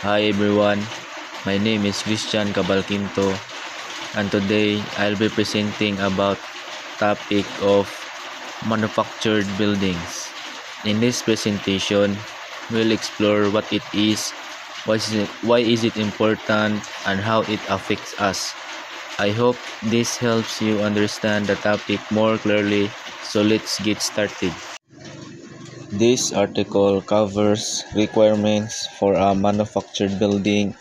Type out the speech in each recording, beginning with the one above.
Hi everyone, my name is Christian Cabalquinto and today I'll be presenting about topic of manufactured buildings. In this presentation, we'll explore what it is, why is it important, and how it affects us. I hope this helps you understand the topic more clearly, so let's get started. This article covers requirements for a manufactured building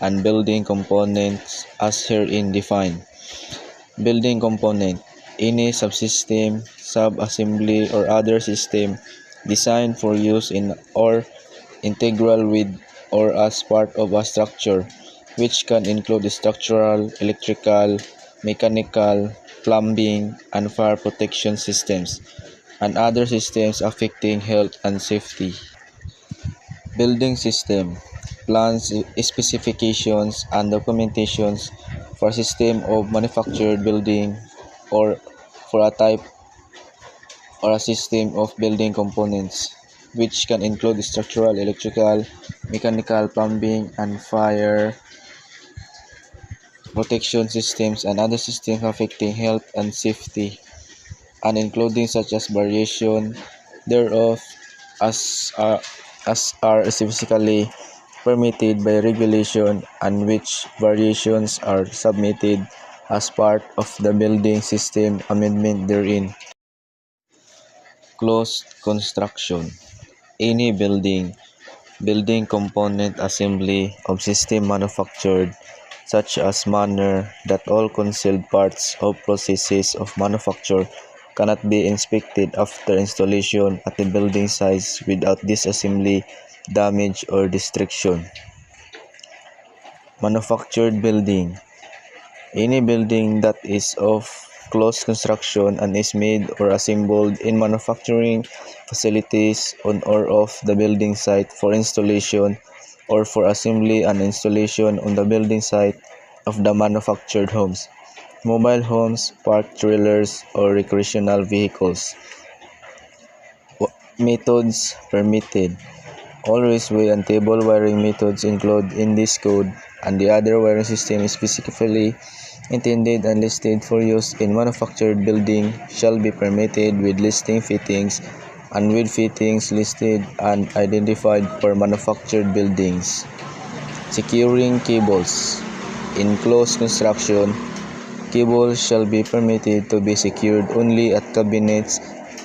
and building components as herein defined. Building component: any subsystem, sub-assembly, or other system designed for use in or integral with or as part of a structure, which can include structural, electrical, mechanical, plumbing, and fire protection systems, and other systems affecting health and safety. Building system: plans, specifications, and documentations for a system of manufactured building or for a type or a system of building components, which can include structural, electrical, mechanical, plumbing, and fire protection systems and other systems affecting health and safety, and including such as variation thereof as are specifically permitted by regulation, and which variations are submitted as part of the building system amendment therein. Closed construction: any building component assembly of system manufactured, such as manner that all concealed parts of processes of manufacture cannot be inspected after installation at the building sites without disassembly, damage, or destruction. Manufactured building: any building that is of closed construction and is made or assembled in manufacturing facilities on or off the building site for installation or for assembly and installation on the building site of the manufactured homes, mobile homes, parked trailers, or recreational vehicles. Methods permitted: all railway and table wiring methods included in this code and the other wiring system specifically intended and listed for use in manufactured building shall be permitted with listing fittings and with fittings listed and identified for manufactured buildings. Securing cables: in closed construction, cables shall be permitted to be secured only at cabinets,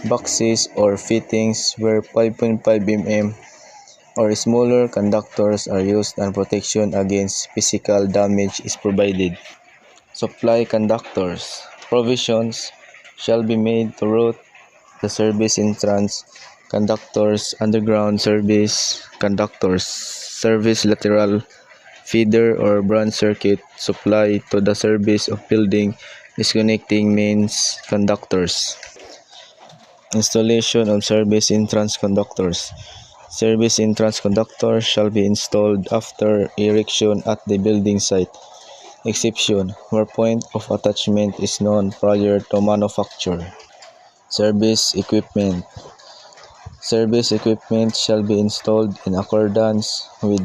boxes, or fittings where 5.5 mm or smaller conductors are used and protection against physical damage is provided. Supply conductors: provisions shall be made to route the service entrance conductors, underground service conductors, service lateral feeder or branch circuit supply to the service of building disconnecting mains conductors. Installation of service entrance conductors: service entrance conductors shall be installed after erection at the building site. Exception: where point of attachment is known prior to manufacture. Service equipment: service equipment shall be installed in accordance with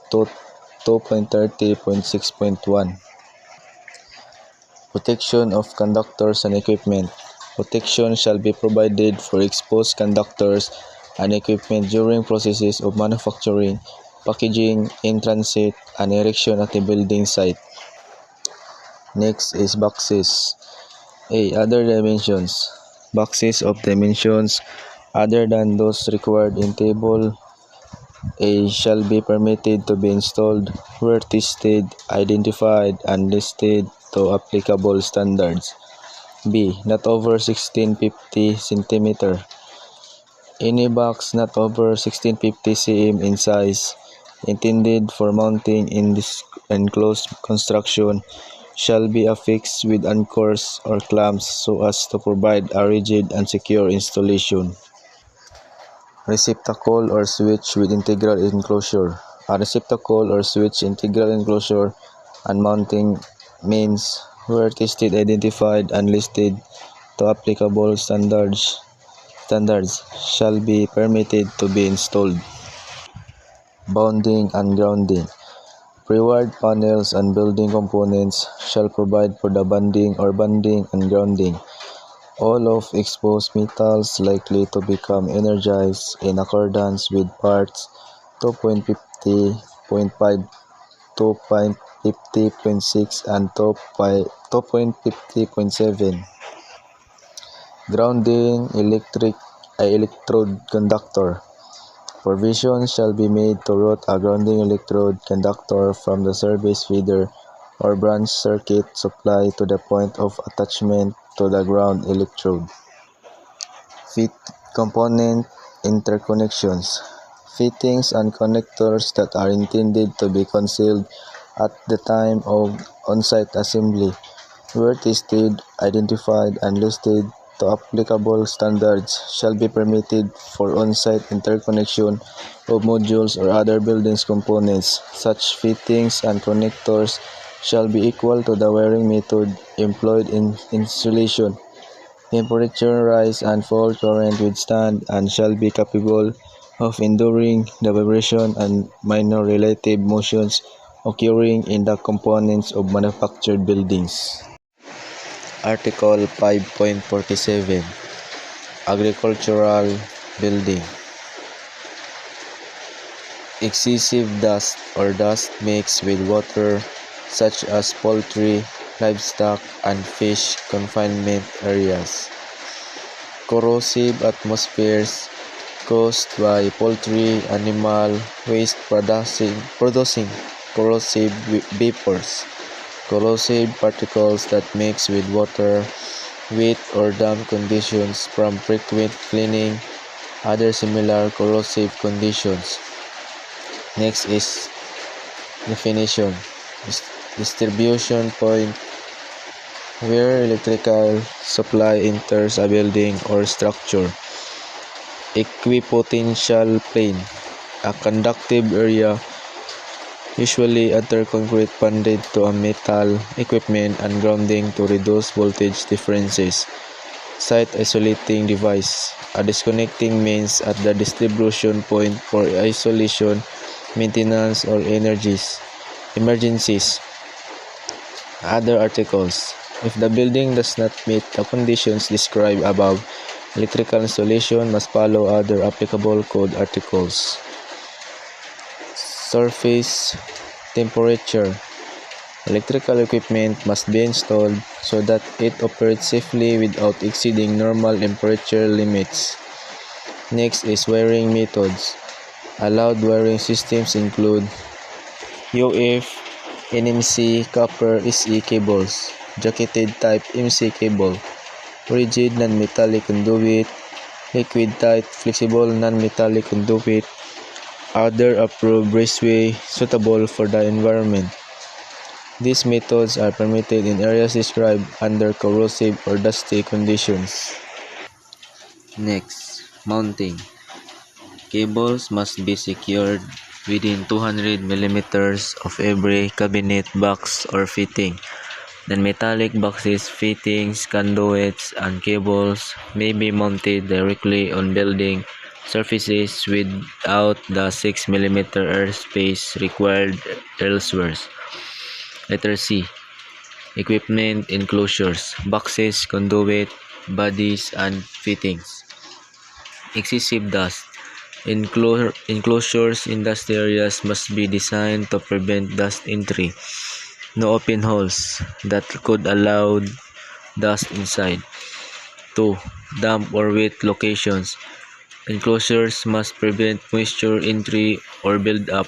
2.30.6.1. Protection of conductors and equipment: protection shall be provided for exposed conductors and equipment during processes of manufacturing, packaging, in transit, and erection at the building site. Next is boxes. A. Other dimensions: boxes of dimensions other than those required in Table A shall be permitted to be installed where tested, identified, and listed to applicable standards. B. Not over 1650 cm. Any box not over 1650 cm in size, intended for mounting in this enclosed construction, shall be affixed with anchors or clamps so as to provide a rigid and secure installation. Receptacle or switch with integral enclosure: a receptacle or switch integral enclosure and mounting mains where tested, identified, and listed to applicable standards shall be permitted to be installed. Bounding and grounding: Pre-wired panels and building components shall provide for the bonding and grounding. All of exposed metals likely to become energized in accordance with parts 2.50.5, 2.50.6, and 2.50.7. Grounding electrode conductor. Provision shall be made to route a grounding electrode conductor from the service feeder or branch circuit supply to the point of attachment to the ground electrode. Fit component interconnections. Fittings and connectors that are intended to be concealed at the time of on-site assembly were tested, identified, and listed to applicable standards shall be permitted for on-site interconnection of modules or other buildings components. Such fittings and connectors shall be equal to the wiring method employed in installation. Temperature rise and fall, current withstand, and shall be capable of enduring the vibration and minor relative motions occurring in the components of manufactured buildings. Article 5.47 Agricultural Building. Excessive dust or dust mixed with water, such as poultry, livestock, and fish confinement areas. Corrosive atmospheres caused by poultry animal waste producing corrosive vapors. Corrosive particles that mix with water, wet or damp conditions from frequent cleaning, other similar corrosive conditions. Next is definition. Distribution point where electrical supply enters a building or structure. Equipotential plane, a conductive area usually under concrete bonded to a metal equipment and grounding to reduce voltage differences. Site isolating device, a disconnecting means at the distribution point for isolation, maintenance, or emergencies. Other articles. If the building does not meet the conditions described above, electrical installation must follow other applicable code articles. Surface temperature. Electrical equipment must be installed so that it operates safely without exceeding normal temperature limits. Next is wiring methods. Allowed wiring systems include UF, NMC, copper SE cables, jacketed type MC cable, rigid non-metallic conduit, liquid tight flexible non-metallic conduit, other approved raceway suitable for the environment. These methods are permitted in areas described under corrosive or dusty conditions. Next, mounting. Cables must be secured within 200 mm of every cabinet, box, or fitting. Non-metallic boxes, fittings, conduits, and cables may be mounted directly on building surfaces without the 6 mm airspace required elsewhere. Letter C. Equipment enclosures, boxes, conduit, bodies, and fittings. Excessive dust. Enclosures in dusty areas must be designed to prevent dust entry. No open holes that could allow dust inside. 2. Damp or wet locations. Enclosures must prevent moisture entry or build-up.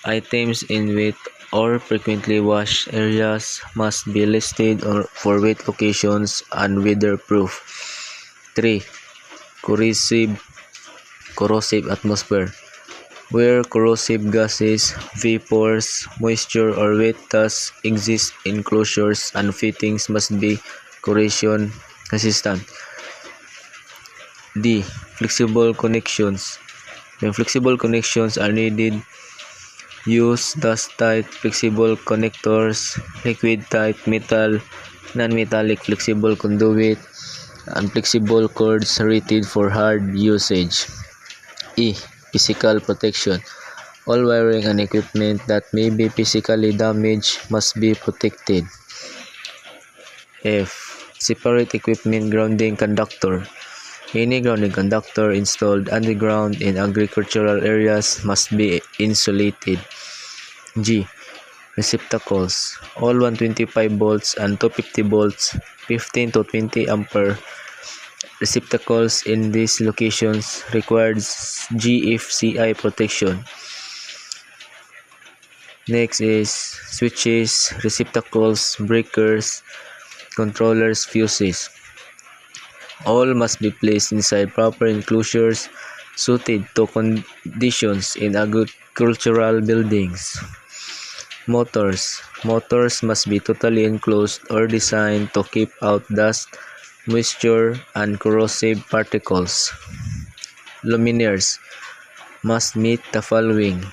Items in wet or frequently washed areas must be listed for wet locations and weatherproof. 3. Corrosive atmosphere. Where corrosive gases, vapors, moisture, or wet dust exist, enclosures and fittings must be corrosion resistant. D. Flexible connections. When flexible connections are needed, use dust-tight flexible connectors, liquid-tight metal, non-metallic flexible conduit, and flexible cords rated for hard usage. E. Physical protection. All wiring and equipment that may be physically damaged must be protected. F. Separate equipment grounding conductor. Any grounding conductor installed underground in agricultural areas must be insulated. G. Receptacles. All 125 volts and 250 volts, 15 to 20 ampere receptacles in these locations requires GFCI protection. Next is switches, receptacles, breakers, controllers, fuses. All must be placed inside proper enclosures suited to conditions in agricultural buildings. Motors. Motors must be totally enclosed or designed to keep out dust, moisture, and corrosive particles. Luminaires must meet the following: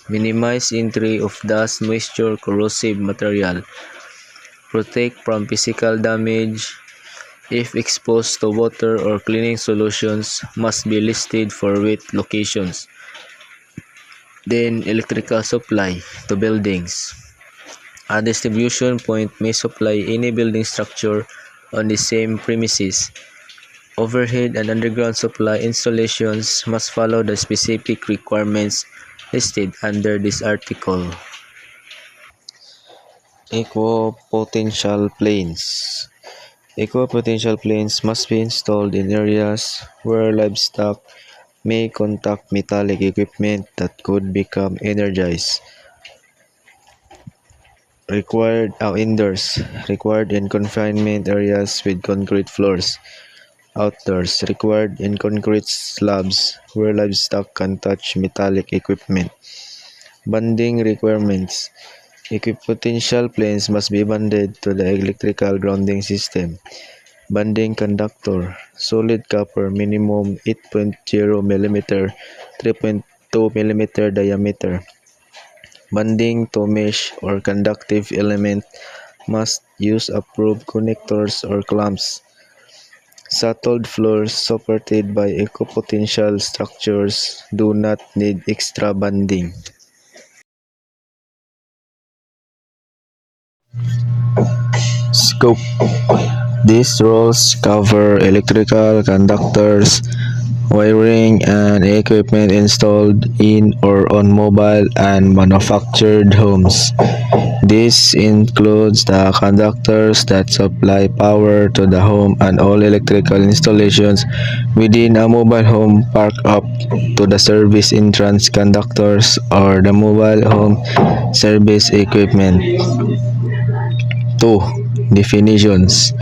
minimize entry of dust, moisture, corrosive material. Protect from physical damage. If exposed to water or cleaning solutions, must be listed for wet locations. Then, electrical supply to buildings. A distribution point may supply any building structure on the same premises. Overhead and underground supply installations must follow the specific requirements listed under this article. Equipotential planes. Equipotential planes must be installed in areas where livestock may contact metallic equipment that could become energized. Indoors, required in confinement areas with concrete floors. Outdoors, required in concrete slabs where livestock can touch metallic equipment. Bonding requirements. Equipotential planes must be bonded to the electrical grounding system. Bonding conductor, solid copper, minimum 8.0 mm, 3.2 mm diameter. Bonding to mesh or conductive element must use approved connectors or clamps. Shuttled floors supported by equipotential structures do not need extra bonding. Scope. These rules cover electrical conductors, wiring, and equipment installed in or on mobile and manufactured homes. This includes the conductors that supply power to the home and all electrical installations within a mobile home park up to the service entrance conductors or the mobile home service equipment. 2. Definitions.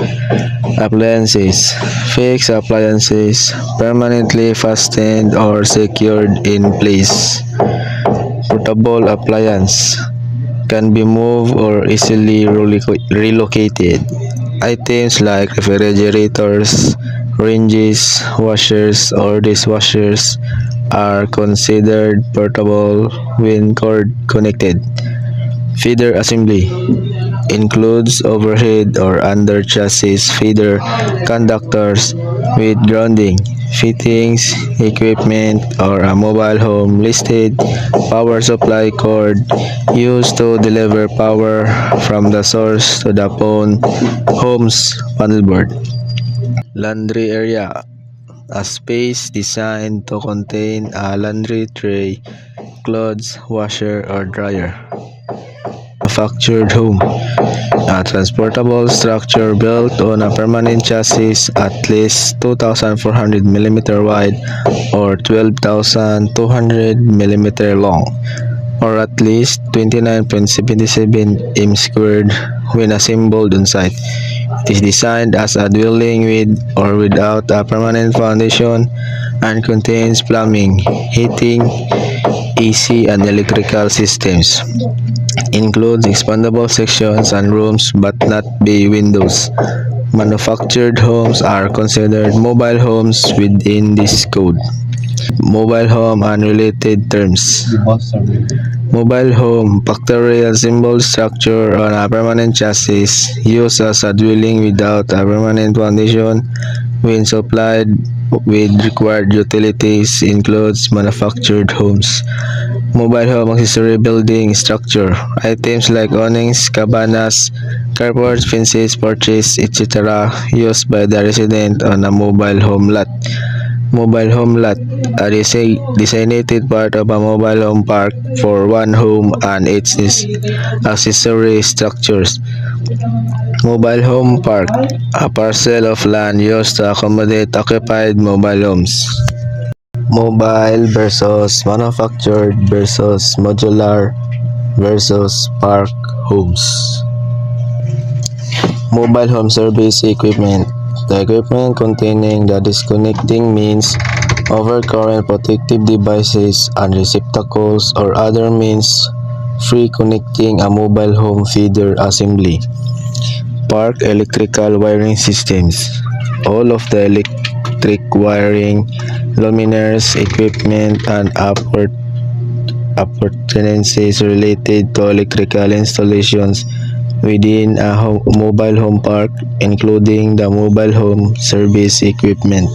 Appliances. Fixed appliances permanently fastened or secured in place. Portable appliance can be moved or easily relocated. Items like refrigerators, ranges, washers, or dishwashers are considered portable when cord connected. Feeder assembly includes overhead or under chassis feeder conductors with grounding, fittings, equipment, or a mobile home listed power supply cord used to deliver power from the source to the home's panel board. Laundry area, a space designed to contain a laundry tray, clothes, washer, or dryer. Manufactured home, a transportable structure built on a permanent chassis at least 2,400 mm wide or 12,200 mm long, or at least 29.77 m squared when assembled on site. It is designed as a dwelling with or without a permanent foundation and contains plumbing, heating, AC, and electrical systems. Includes expandable sections and rooms but not bay windows. Manufactured homes are considered mobile homes within this code. Mobile home and related terms. Mobile home, factory assembled structure on a permanent chassis used as a dwelling without a permanent foundation when supplied with required utilities includes manufactured homes. Mobile home accessory building structure. Items like awnings, cabanas, carports, fences, porches, etc. used by the resident on a mobile home lot. Mobile home lot, a designated part of a mobile home park for one home and its accessory structures. Mobile home park, a parcel of land used to accommodate occupied mobile homes. Mobile versus manufactured versus modular versus park homes. Mobile home service equipment. The equipment containing the disconnecting means, overcurrent protective devices and receptacles or other means free connecting a mobile home feeder assembly. Park electrical wiring systems. All of the electric wiring, luminaires, equipment, and appurtenances related to electrical installations within a mobile home park, including the mobile home service equipment.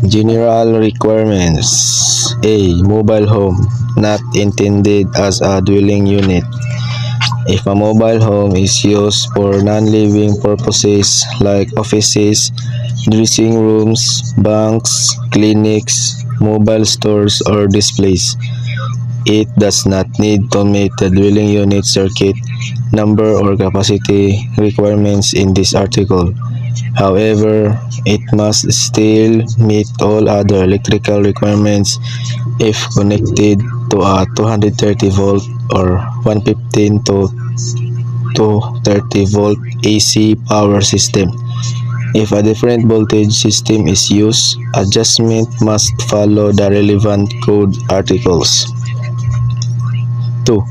General requirements. A. Mobile home, not intended as a dwelling unit. If a mobile home is used for non-living purposes like offices, dressing rooms, banks, clinics, mobile stores, or displays, it does not need to meet the dwelling unit circuit number or capacity requirements in this article. However, it must still meet all other electrical requirements if connected to a 230 volt or 115 to 230 volt AC power system. If a different voltage system is used, adjustment must follow the relevant code articles. 2.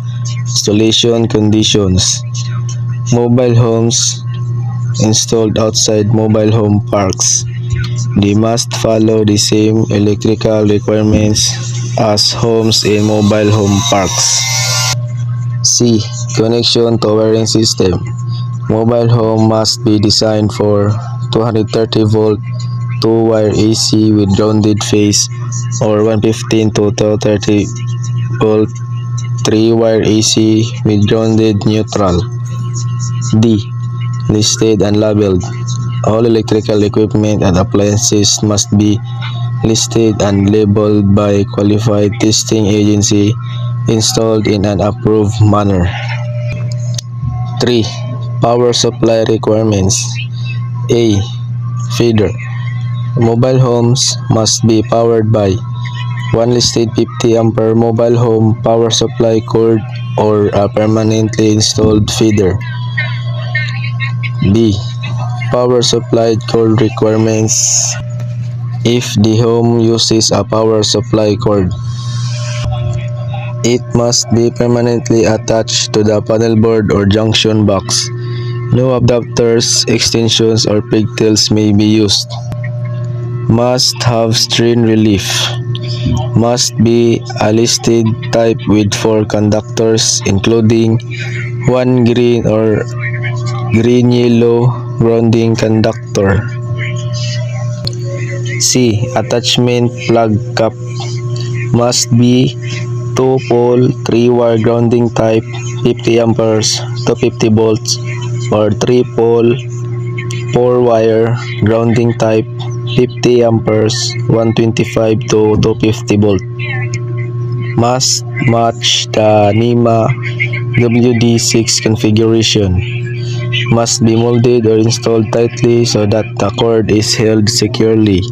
Installation conditions. Mobile homes installed outside mobile home parks. They must follow the same electrical requirements as homes in mobile home parks. C. Connection to wiring system. Mobile home must be designed for 230 volt 2-wire AC with grounded phase or 115 to 230 volt 3-wire AC with grounded neutral. D. Listed and labeled. All electrical equipment and appliances must be listed and labeled by qualified testing agency, installed in an approved manner. 3. Power supply requirements. A. Feeder. Mobile homes must be powered by one listed 50 ampere mobile home power supply cord or a permanently installed feeder. B. Power supply cord requirements. If the home uses a power supply cord, it must be permanently attached to the panel board or junction box. No adapters, extensions, or pigtails may be used. Must have strain relief. Must be a listed type with 4 conductors, including 1 green or green-yellow grounding conductor. C. Attachment plug cap. Must be 2-pole 3-wire grounding type 50 amperes to 50 volts or 3-pole 4-wire grounding type 50 amperes 125 to 250 volt. Must match the NEMA WD6 configuration. Must be molded or installed tightly so that the cord is held securely.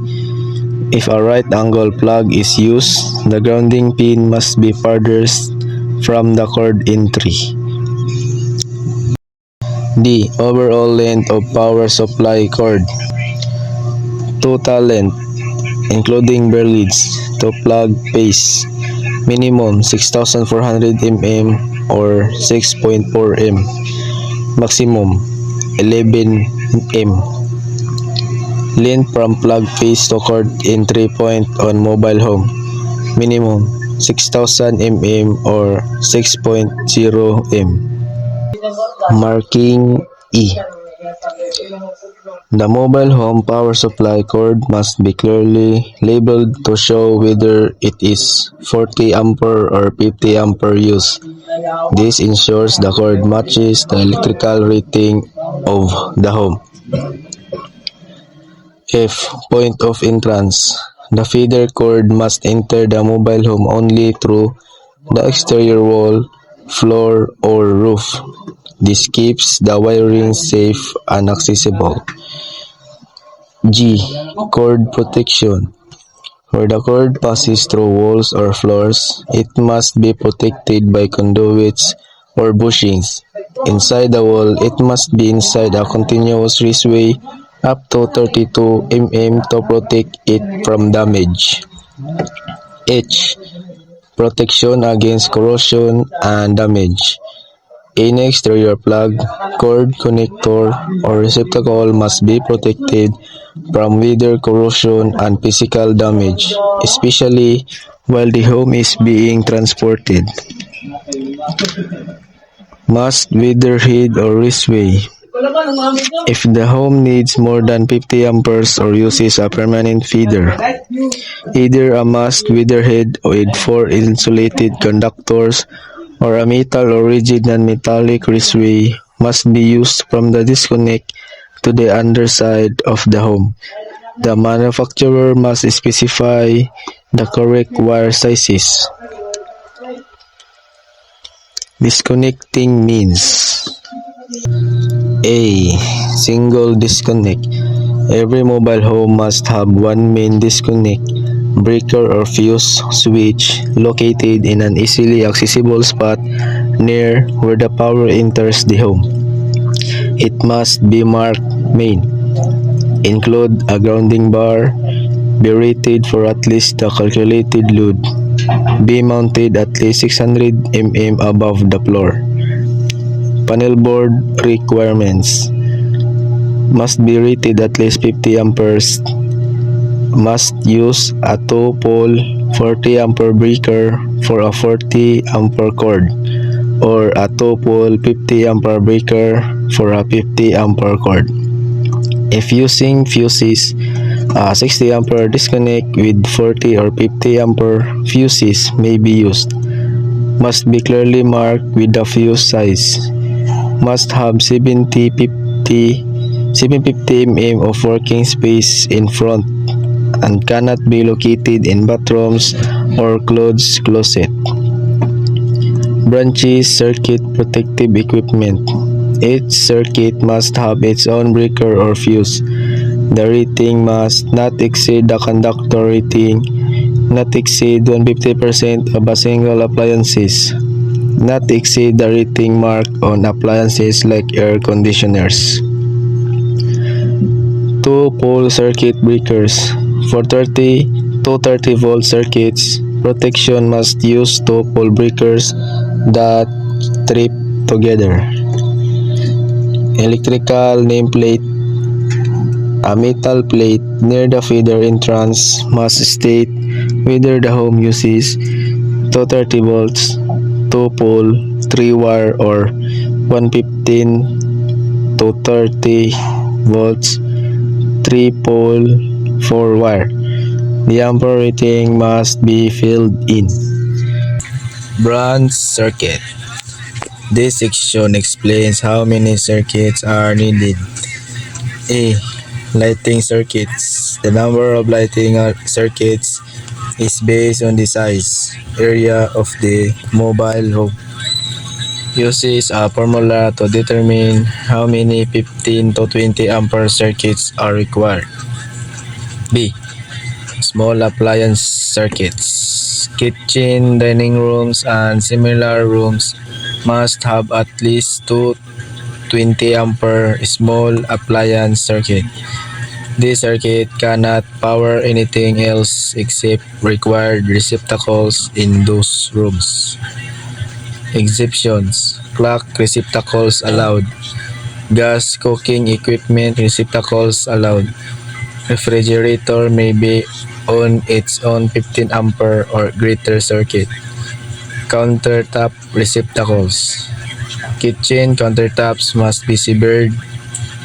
If a right angle plug is used, the grounding pin must be farthest from the cord entry. D. Overall length of power supply cord. Total length, including bare leads, to plug face. Minimum 6,400 mm or 6.4 m. Maximum 11 m. Length from plug face to cord entry point on mobile home. Minimum 6,000 mm or 6.0 m. Marking E. The mobile home power supply cord must be clearly labeled to show whether it is 40 ampere or 50 ampere use. This ensures the cord matches the electrical rating of the home. F. Point of entrance. The feeder cord must enter the mobile home only through the exterior wall, floor, or roof. This keeps the wiring safe and accessible. G. Cord protection. Where the cord passes through walls or floors, it must be protected by conduits or bushings. Inside the wall, it must be inside a continuous raceway up to 32 mm to protect it from damage. H. Protection against corrosion and damage. Any exterior plug, cord, connector, or receptacle must be protected from weather corrosion and physical damage, especially while the home is being transported. Must weather head or raceway. If the home needs more than 50 amperes or uses a permanent feeder, either a mast weatherhead with 4 insulated conductors or a metal or rigid non-metallic raceway must be used from the disconnect to the underside of the home. The manufacturer must specify the correct wire sizes. Disconnecting means: A. Single disconnect. Every mobile home must have one main disconnect, breaker or fuse switch located in an easily accessible spot near where the power enters the home. It must be marked main, include a grounding bar, be rated for at least the calculated load, be mounted at least 600 mm above the floor. Panel board requirements: must be rated at least 50 amperes, must use a 2-pole 40 ampere breaker for a 40 ampere cord, or a 2-pole 50 ampere breaker for a 50 ampere cord. If using fuses, a 60 ampere disconnect with 40 or 50 ampere fuses may be used. Must be clearly marked with the fuse size. Must have 750 mm of working space in front and cannot be located in bathrooms or clothes closet. Branches circuit protective equipment. Each circuit must have its own breaker or fuse. The rating must not exceed the conductor rating, not exceed 150% of a single appliances, not exceed the rating marked on appliances like air conditioners. 2-pole circuit breakers. For 30 to 30 volt circuits, protection must use 2-pole breakers that trip together. Electrical nameplate. A metal plate near the feeder entrance must state whether the home uses 230 volts, 2-pole, 3-wire, or 115 to 30 volts, 3-pole, 4-wire. The ampere rating must be filled in. Branch circuit. This section explains how many circuits are needed. A. Lighting circuits. The number of lighting circuits is based on the size, area of the mobile home. Uses a formula to determine how many 15 to 20 ampere circuits are required. B. Small appliance circuits. Kitchen, dining rooms, and similar rooms must have at least 2 20 ampere small appliance circuit. This circuit cannot power anything else except required receptacles in those rooms. Exceptions: clock receptacles allowed. Gas cooking equipment receptacles allowed. Refrigerator may be on its own 15 ampere or greater circuit. Countertop receptacles. Kitchen countertops must be severed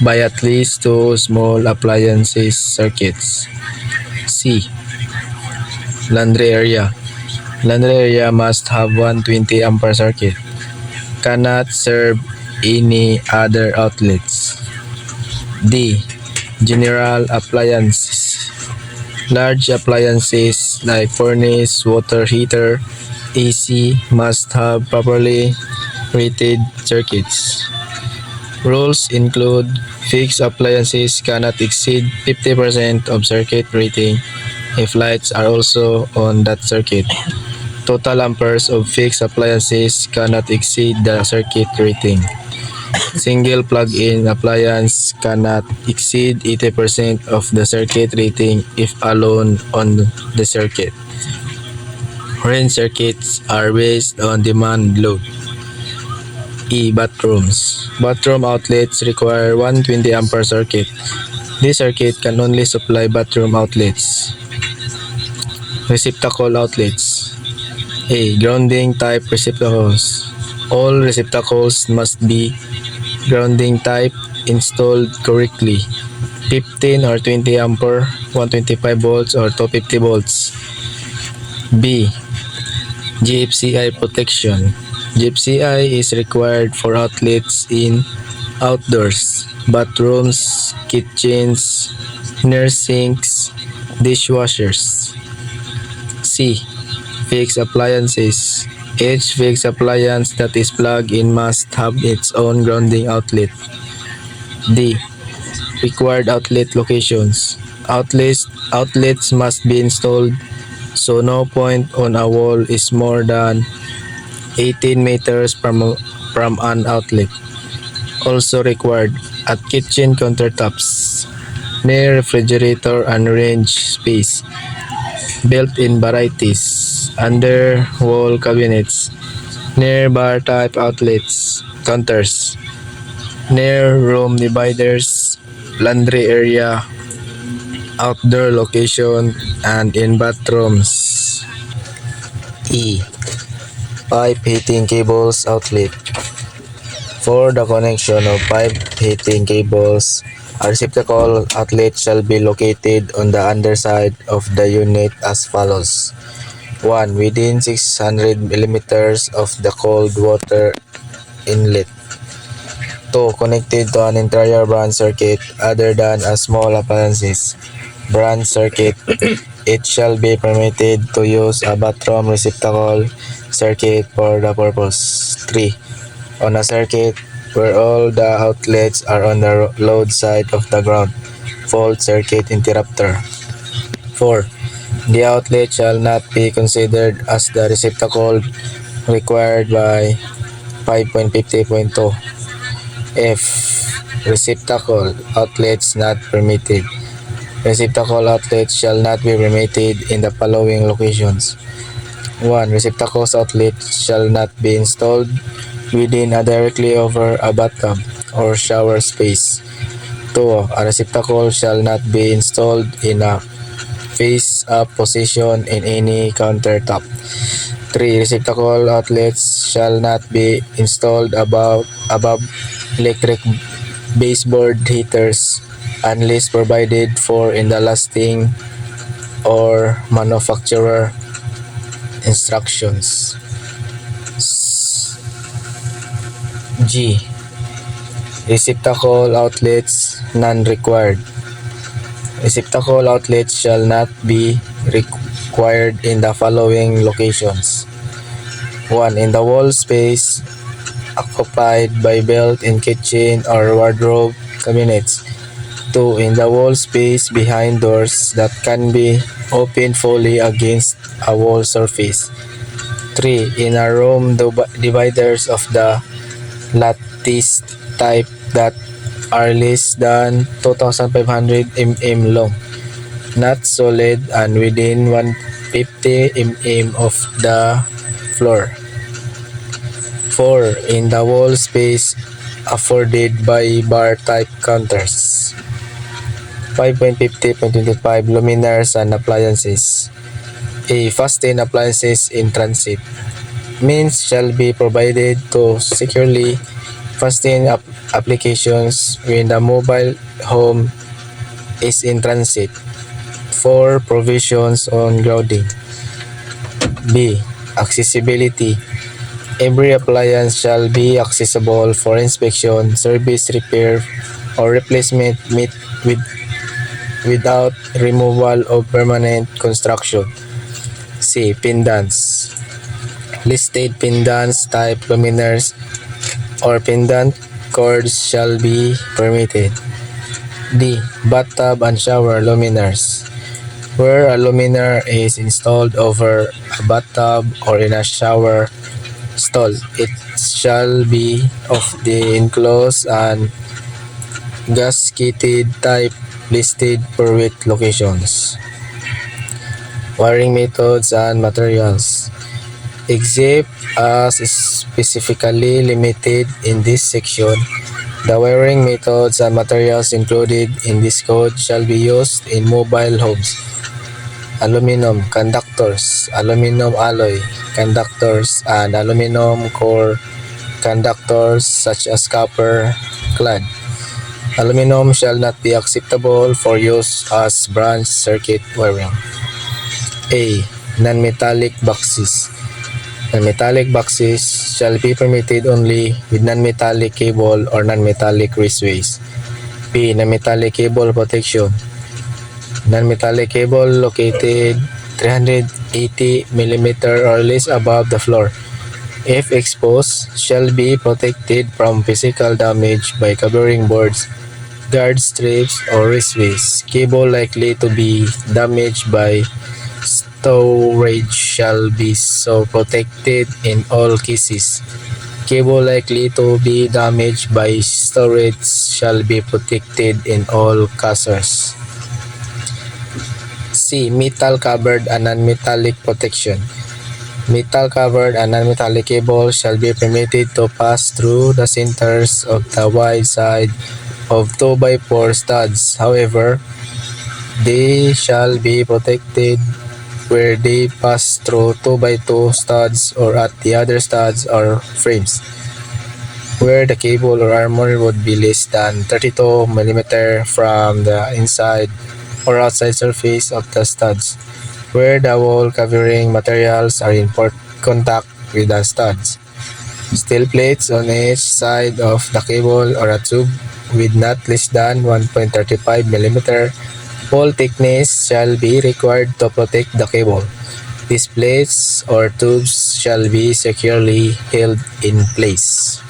by at least two small appliances circuits. C. Laundry area. Laundry area must have 120 ampere circuit. Cannot serve any other outlets. D. General appliances. Large appliances like furnace, water heater, AC must have properly rated circuits. Rules include fixed appliances cannot exceed 50% of circuit rating if lights are also on that circuit. Total amperes of fixed appliances cannot exceed the circuit rating. Single plug-in appliance cannot exceed 80% of the circuit rating if alone on the circuit. Range circuits are based on demand load. E. Bathrooms. Bathroom outlets require 120 ampere circuit. This circuit can only supply bathroom outlets. Receptacle outlets. A. Grounding type receptacles. All receptacles must be grounding type installed correctly. 15 or 20 ampere, 125 volts or 250 volts. B. GFCI protection. GFCI is required for outlets in outdoors, bathrooms, kitchens, near sinks, dishwashers. C. Fixed appliances. Each fixed appliance that is plugged in must have its own grounding outlet. D. Required outlet locations. Outlets must be installed so no point on a wall is more than 18 meters from an outlet. Also required at kitchen countertops, near refrigerator and range space, built-in varieties, under wall cabinets, near bar type outlets, counters, near room dividers, laundry area, outdoor location, and in bathrooms. E. Pipe heating cables outlet. For the connection of pipe heating cables, a receptacle outlet shall be located on the underside of the unit as follows. 1. Within 600 millimeters of the cold water inlet. 2. Connected to an interior branch circuit other than a small appliances branch circuit. It shall be permitted to use a bathroom receptacle circuit for the purpose. 3. On a circuit where all the outlets are on the load side of the ground, fault circuit interrupter. 4. The outlet shall not be considered as the receptacle required by 5.50.2. F. Receptacle outlets not permitted. Receptacle outlets shall not be permitted in the following locations. 1. Receptacle outlets shall not be installed within or directly over a bathtub or shower space. 2. A receptacle shall not be installed in a face-up position in any countertop. 3. Receptacle outlets shall not be installed above electric baseboard heaters unless provided for in the lasting or manufacturer instructions. G. Receptacle outlets non-required. Receptacle outlets shall not be required in the following locations. 1. In the wall space occupied by built-in kitchen or wardrobe cabinets. 2. In the wall space behind doors that can be opened fully against a wall surface. 3. In a room dividers of the lattice type that are less than 2,500 mm long, not solid, and within 150 mm of the floor. 4. In the wall space afforded by bar type counters. 5.50.25 Luminaires and appliances. A. Fasten appliances in transit. Means shall be provided to securely fasten applications when the mobile home is in transit. 4. Provisions on grounding. B. Accessibility. Every appliance shall be accessible for inspection, service, repair, or replacement without removal of permanent construction. C. Pendants. Listed pendants, type luminaires, or pendant cords shall be permitted. D. Bathtub and shower luminaires. Where a luminaire is installed over a bathtub or in a shower stall, it shall be of the enclosed and gasketed type listed per with locations. Wiring methods and materials. Except as specifically limited in this section, the wiring methods and materials included in this code shall be used in mobile homes. Aluminum conductors, aluminum alloy conductors, and aluminum core conductors such as copper clad. Aluminum shall not be acceptable for use as branch circuit wiring. A. Non-metallic boxes. Non-metallic boxes shall be permitted only with non-metallic cable or non-metallic raceways. B. Non-metallic cable protection. Non-metallic cable located 380 mm or less above the floor, if exposed, shall be protected from physical damage by covering boards, guard strips, or raceways. Cable likely to be damaged by storage shall be so protected in all cases. Cable likely to be damaged by storage shall be protected in all cases. C. Metal covered and non-metallic protection. Metal covered and non-metallic cable shall be permitted to pass through the centers of the wide side of 2x4 studs. However, they shall be protected where they pass through 2x2 studs or at the other studs or frames, where the cable or armor would be less than 32 mm from the inside or outside surface of the studs, where the wall covering materials are in contact with the studs. Steel plates on each side of the cable or a tube with not less than 1.35 mm wall thickness shall be required to protect the cable. These plates or tubes shall be securely held in place.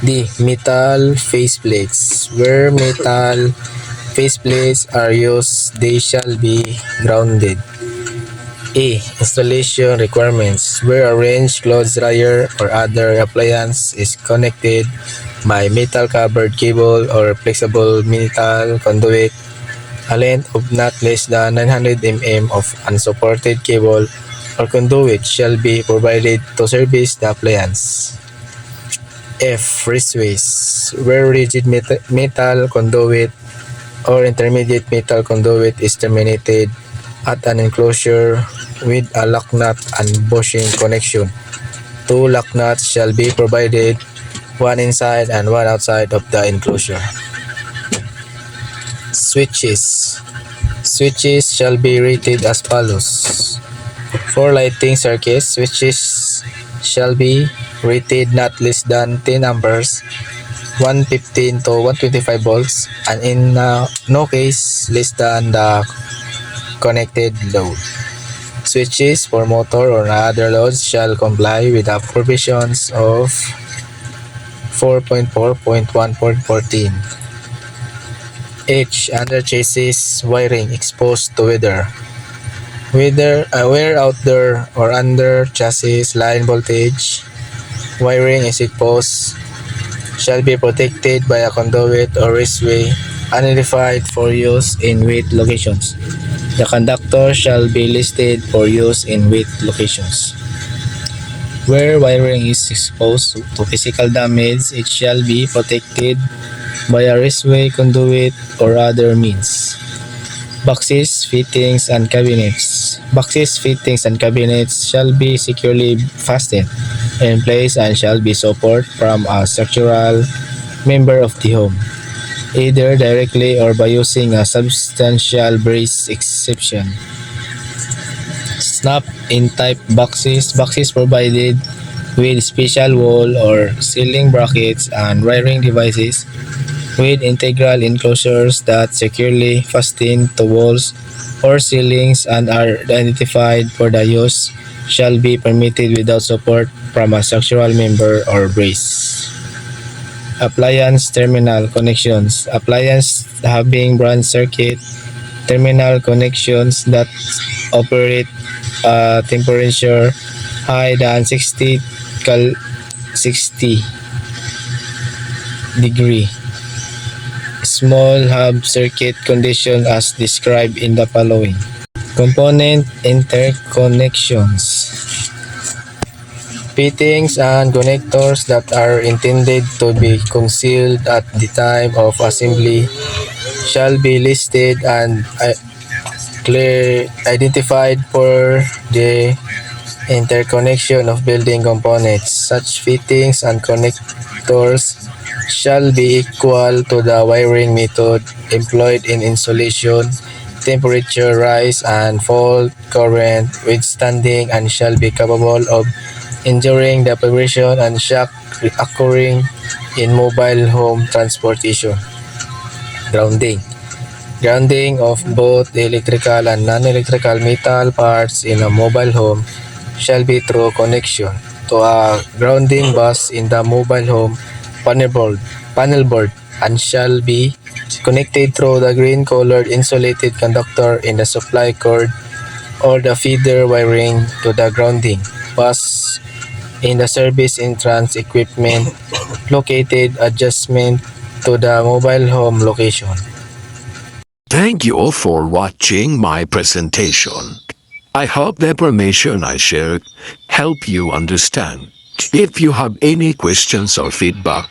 D. Metal faceplates. Where metal faceplates are used, they shall be grounded. A. Installation requirements. Where a range, clothes dryer, or other appliance is connected by metal covered cable or flexible metal conduit, a length of not less than 900 mm of unsupported cable or conduit shall be provided to service the appliance. F. Raceways. Where rigid metal conduit or intermediate metal conduit is terminated at an enclosure with a lock nut and bushing connection. 2 lock nuts shall be provided, one inside and one outside of the enclosure. Switches. Switches shall be rated as follows. For lighting circuits, switches shall be rated not less than 10 amperes, 115 to 125 volts, and in no case less than the connected load. Switches for motor or other loads shall comply with the provisions of 4.4.1.14. H. Under chassis wiring exposed to weather. Where outdoor or under chassis line voltage wiring is exposed shall be protected by a conduit or raceway unidentified for use in wet locations. The conductor shall be listed for use in wet locations. Where wiring is exposed to physical damage, it shall be protected by a raceway, conduit, or other means. Boxes, fittings, and cabinets. Boxes, fittings, and cabinets shall be securely fastened in place and shall be support from a structural member of the home, either directly or by using a substantial brace exception. Snap in type boxes provided with special wall or ceiling brackets and wiring devices with integral enclosures that securely fasten to walls or ceilings and are identified for the use shall be permitted without support from a structural member or brace. Appliance terminal connections. Appliance having branch circuit terminal connections that operate temperature higher than 60 degree. Small hub circuit condition as described in the following. Component interconnections. Fittings and connectors that are intended to be concealed at the time of assembly shall be listed and clear identified for the interconnection of building components. Such fittings and connectors shall be equal to the wiring method employed in insulation, temperature rise and fall current withstanding, and shall be capable of enduring the vibration and shock occurring in mobile home transportation. Grounding. Grounding of both the electrical and non-electrical metal parts in a mobile home shall be through connection to a grounding bus in the mobile home panel board and shall be connected through the green colored insulated conductor in the supply cord or the feeder wiring to the grounding bus in the service entrance equipment located adjustment to the mobile home location. Thank you all for watching my presentation. I hope the information I shared help you understand. If you have any questions or feedback,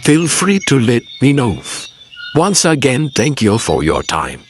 feel free to let me know. Once again, thank you for your time.